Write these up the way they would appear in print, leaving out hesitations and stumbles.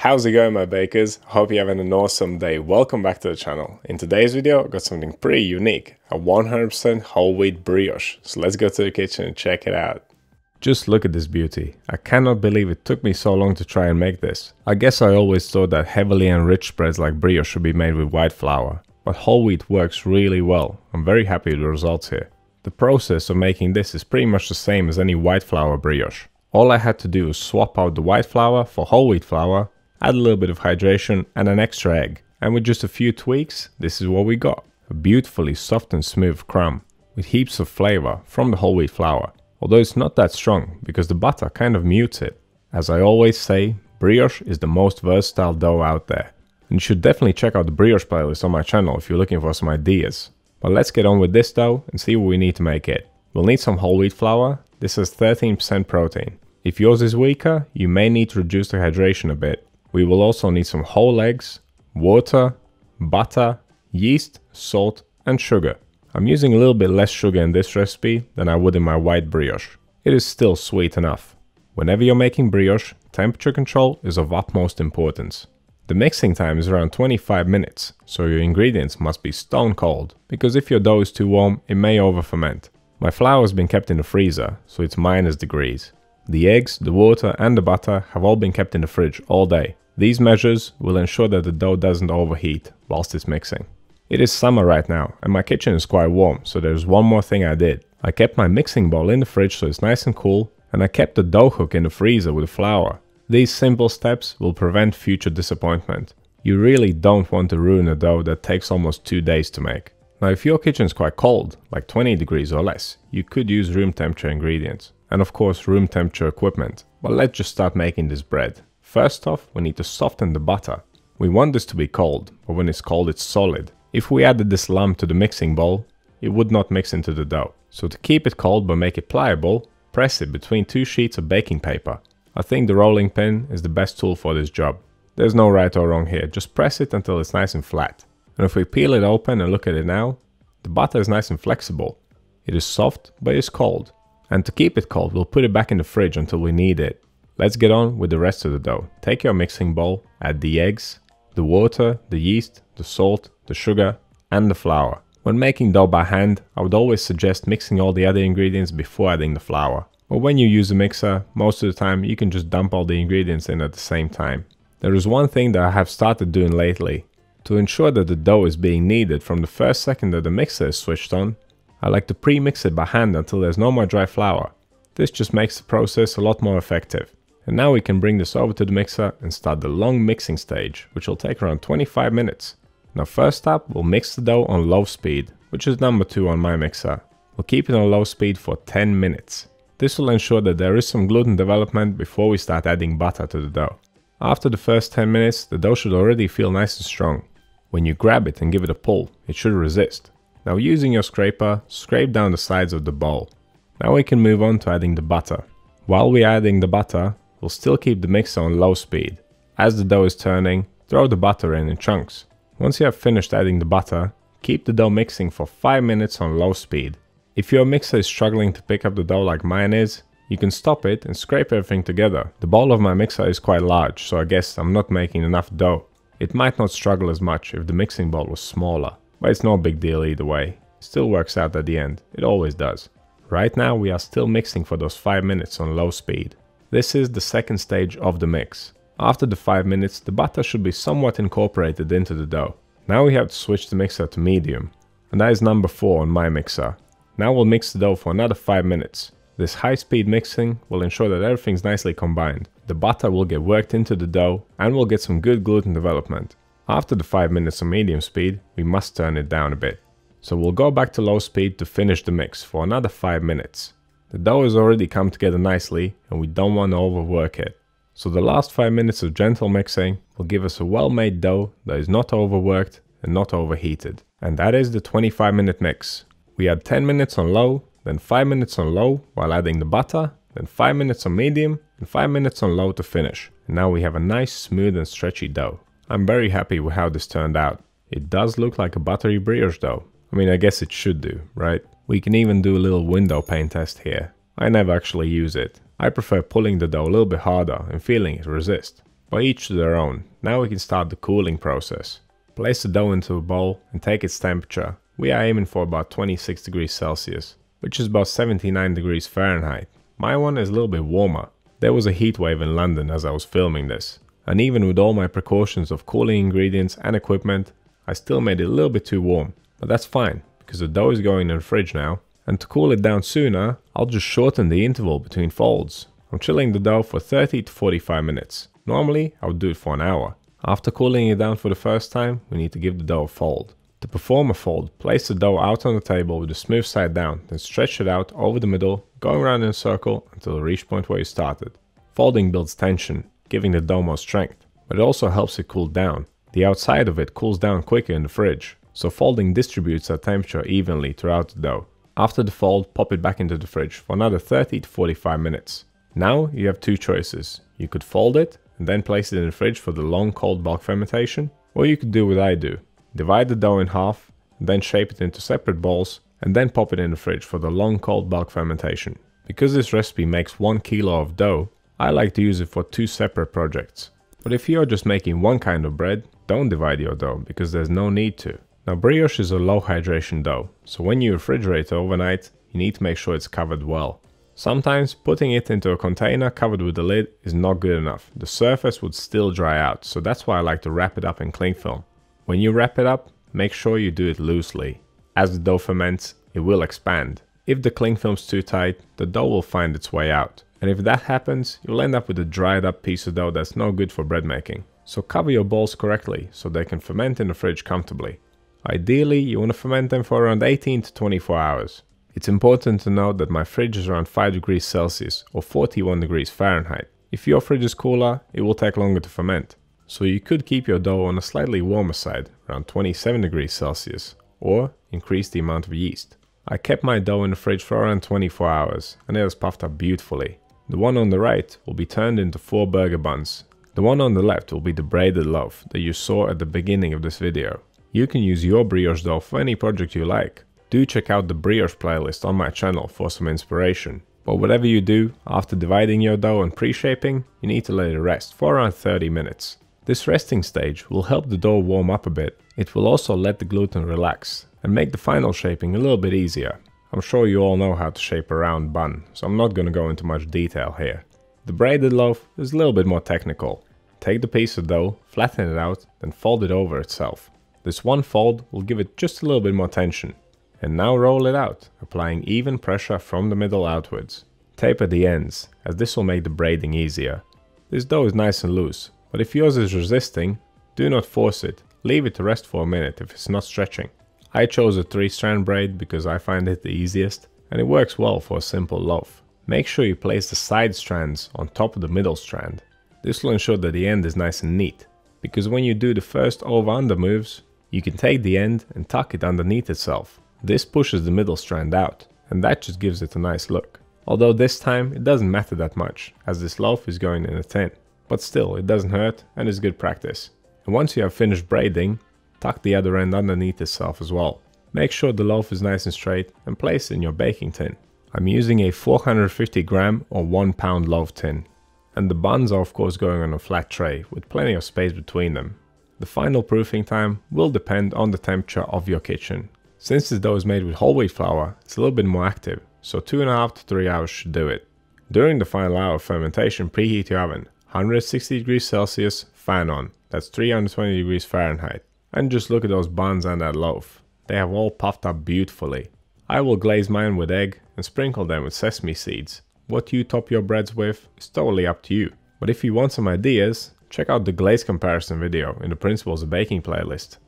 How's it going, my bakers? Hope you're having an awesome day. Welcome back to the channel. In today's video, I've got something pretty unique, a 100% whole wheat brioche. So let's go to the kitchen and check it out. Just look at this beauty. I cannot believe it took me so long to try and make this. I guess I always thought that heavily enriched spreads like brioche should be made with white flour, but whole wheat works really well. I'm very happy with the results here. The process of making this is pretty much the same as any white flour brioche. All I had to do was swap out the white flour for whole wheat flour, add a little bit of hydration and an extra egg. And with just a few tweaks, this is what we got. A beautifully soft and smooth crumb with heaps of flavor from the whole wheat flour. Although it's not that strong because the butter kind of mutes it. As I always say, brioche is the most versatile dough out there. And you should definitely check out the brioche playlist on my channel if you're looking for some ideas. But let's get on with this dough and see what we need to make it. We'll need some whole wheat flour. This has 13% protein. If yours is weaker, you may need to reduce the hydration a bit. We will also need some whole eggs, water, butter, yeast, salt and sugar. I'm using a little bit less sugar in this recipe than I would in my white brioche. It is still sweet enough. Whenever you're making brioche, temperature control is of utmost importance. The mixing time is around 25 minutes, so your ingredients must be stone cold, because if your dough is too warm, it may over ferment. My flour has been kept in the freezer, so it's -degrees. The eggs, the water and the butter have all been kept in the fridge all day. These measures will ensure that the dough doesn't overheat whilst it's mixing. It is summer right now and my kitchen is quite warm, so there's one more thing I did. I kept my mixing bowl in the fridge so it's nice and cool, and I kept the dough hook in the freezer with the flour. These simple steps will prevent future disappointment. You really don't want to ruin a dough that takes almost 2 days to make. Now if your kitchen is quite cold, like 20 degrees or less, you could use room temperature ingredients. And of course room temperature equipment. But let's just start making this bread. First off, we need to soften the butter. We want this to be cold, but when it's cold it's solid. If we added this lump to the mixing bowl, it would not mix into the dough. So to keep it cold but make it pliable, press it between 2 sheets of baking paper. I think the rolling pin is the best tool for this job. There's no right or wrong here, just press it until it's nice and flat. And if we peel it open and look at it now, the butter is nice and flexible. It is soft, but it's cold. And to keep it cold, we'll put it back in the fridge until we need it. Let's get on with the rest of the dough. Take your mixing bowl, add the eggs, the water, the yeast, the salt, the sugar, and the flour. When making dough by hand, I would always suggest mixing all the other ingredients before adding the flour. But when you use a mixer, most of the time you can just dump all the ingredients in at the same time. There is one thing that I have started doing lately. To ensure that the dough is being kneaded from the first second that the mixer is switched on, I like to pre-mix it by hand until there's no more dry flour. This just makes the process a lot more effective. And now we can bring this over to the mixer and start the long mixing stage, which will take around 25 minutes. Now first up, we'll mix the dough on low speed, which is number 2 on my mixer. We'll keep it on low speed for 10 minutes. This will ensure that there is some gluten development before we start adding butter to the dough. After the first 10 minutes, the dough should already feel nice and strong. When you grab it and give it a pull, it should resist. Now using your scraper, scrape down the sides of the bowl. Now we can move on to adding the butter. While we're adding the butter, we'll still keep the mixer on low speed. As the dough is turning, throw the butter in chunks. Once you have finished adding the butter, keep the dough mixing for 5 minutes on low speed. If your mixer is struggling to pick up the dough like mine is, you can stop it and scrape everything together. The bowl of my mixer is quite large, so I guess I'm not making enough dough. It might not struggle as much if the mixing bowl was smaller, but it's no big deal either way. It still works out at the end, it always does. Right now we are still mixing for those 5 minutes on low speed. This is the second stage of the mix. After the 5 minutes, the butter should be somewhat incorporated into the dough. Now we have to switch the mixer to medium, and that is number 4 on my mixer. Now we'll mix the dough for another 5 minutes. This high speed mixing will ensure that everything's nicely combined. The butter will get worked into the dough and we'll get some good gluten development. After the 5 minutes on medium speed, we must turn it down a bit. So we'll go back to low speed to finish the mix for another 5 minutes. The dough has already come together nicely and we don't want to overwork it. So the last 5 minutes of gentle mixing will give us a well-made dough that is not overworked and not overheated. And that is the 25-minute mix. We add 10 minutes on low, then 5 minutes on low while adding the butter, then 5 minutes on medium and 5 minutes on low to finish. And now we have a nice, smooth and stretchy dough. I'm very happy with how this turned out. It does look like a buttery brioche dough. I mean, I guess it should do, right? We can even do a little window pane test here. I never actually use it. I prefer pulling the dough a little bit harder and feeling it resist. but each to their own. Now we can start the cooling process. Place the dough into a bowl and take its temperature. We are aiming for about 26 degrees Celsius, which is about 79 degrees Fahrenheit. My one is a little bit warmer. There was a heat wave in London as I was filming this, and even with all my precautions of cooling ingredients and equipment, I still made it a little bit too warm. But that's fine, because the dough is going in the fridge now, and to cool it down sooner, I'll just shorten the interval between folds. I'm chilling the dough for 30 to 45 minutes. Normally, I would do it for an hour. After cooling it down for the first time, we need to give the dough a fold. To perform a fold, place the dough out on the table with the smooth side down, then stretch it out over the middle, going around in a circle until you reach the point where you started. Folding builds tension, giving the dough more strength, but it also helps it cool down. The outside of it cools down quicker in the fridge, so folding distributes that temperature evenly throughout the dough. After the fold, pop it back into the fridge for another 30 to 45 minutes. Now you have two choices. You could fold it and then place it in the fridge for the long cold bulk fermentation, or you could do what I do. Divide the dough in half, then shape it into separate balls, and then pop it in the fridge for the long cold bulk fermentation. Because this recipe makes 1 kilo of dough, I like to use it for 2 separate projects. But if you're just making one kind of bread, don't divide your dough, because there's no need to. Now brioche is a low hydration dough, so when you refrigerate it overnight, you need to make sure it's covered well. Sometimes putting it into a container covered with a lid is not good enough. The surface would still dry out, so that's why I like to wrap it up in cling film. When you wrap it up, make sure you do it loosely. As the dough ferments, it will expand. If the cling film's too tight, the dough will find its way out. And if that happens, you'll end up with a dried up piece of dough that's no good for bread making. So cover your balls correctly so they can ferment in the fridge comfortably. Ideally, you want to ferment them for around 18 to 24 hours. It's important to note that my fridge is around 5 degrees Celsius or 41 degrees Fahrenheit. If your fridge is cooler, it will take longer to ferment. So you could keep your dough on a slightly warmer side, around 27 degrees Celsius, or increase the amount of yeast. I kept my dough in the fridge for around 24 hours and it was puffed up beautifully. The one on the right will be turned into 4 burger buns. The one on the left will be the braided loaf that you saw at the beginning of this video. You can use your brioche dough for any project you like. Do check out the brioche playlist on my channel for some inspiration. But whatever you do, after dividing your dough and pre-shaping, you need to let it rest for around 30 minutes. This resting stage will help the dough warm up a bit. It will also let the gluten relax and make the final shaping a little bit easier. I'm sure you all know how to shape a round bun, so I'm not going to go into much detail here. The braided loaf is a little bit more technical. Take the piece of dough, flatten it out, then fold it over itself. This one fold will give it just a little bit more tension. And now roll it out, applying even pressure from the middle outwards. Taper the ends, as this will make the braiding easier. This dough is nice and loose, but if yours is resisting, do not force it. Leave it to rest for a minute if it's not stretching. I chose a 3-strand braid because I find it the easiest, and it works well for a simple loaf. Make sure you place the side strands on top of the middle strand. This will ensure that the end is nice and neat, because when you do the first over-under moves, you can take the end and tuck it underneath itself. This pushes the middle strand out, and that just gives it a nice look. Although this time it doesn't matter that much, as this loaf is going in a tin. But still, it doesn't hurt and is good practice. And once you have finished braiding, tuck the other end underneath itself as well. Make sure the loaf is nice and straight and place it in your baking tin. I'm using a 450 gram or 1 pound loaf tin. And the buns are of course going on a flat tray with plenty of space between them. The final proofing time will depend on the temperature of your kitchen. Since this dough is made with whole wheat flour, it's a little bit more active, so 2.5 to 3 hours should do it. During the final hour of fermentation, preheat your oven. 160 degrees Celsius, fan on. That's 320 degrees Fahrenheit. And just look at those buns and that loaf. They have all puffed up beautifully. I will glaze mine with egg and sprinkle them with sesame seeds. What you top your breads with is totally up to you. But if you want some ideas, check out the glaze comparison video in the Principles of Baking playlist.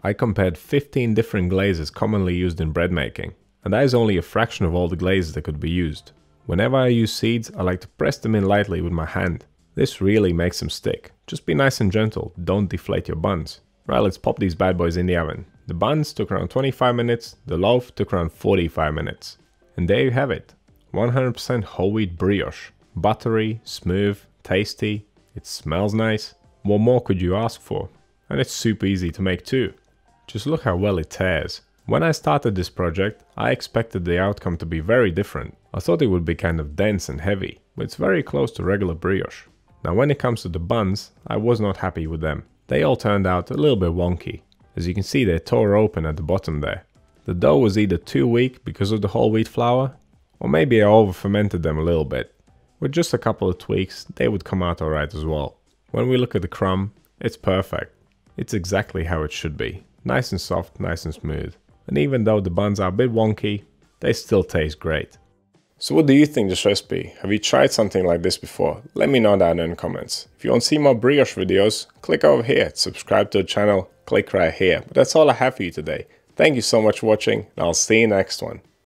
I compared 15 different glazes commonly used in bread making, and that is only a fraction of all the glazes that could be used. Whenever I use seeds, I like to press them in lightly with my hand. This really makes them stick. Just be nice and gentle, don't deflate your buns. Right, let's pop these bad boys in the oven. The buns took around 25 minutes, the loaf took around 45 minutes. And there you have it. 100% whole wheat brioche. Buttery, smooth, tasty, it smells nice. What more could you ask for? And it's super easy to make too. Just look how well it tears. When I started this project, I expected the outcome to be very different. I thought it would be kind of dense and heavy, but it's very close to regular brioche. Now when it comes to the buns, I was not happy with them. They all turned out a little bit wonky. As you can see, they tore open at the bottom there. The dough was either too weak because of the whole wheat flour, or maybe I over fermented them a little bit. With just a couple of tweaks, they would come out alright as well. When we look at the crumb, it's perfect. It's exactly how it should be. Nice and soft, nice and smooth. And even though the buns are a bit wonky, they still taste great. So what do you think of this recipe? Have you tried something like this before? Let me know down in the comments. If you want to see more brioche videos, click over here, subscribe to the channel, click right here. But that's all I have for you today. Thank you so much for watching, and I'll see you next one.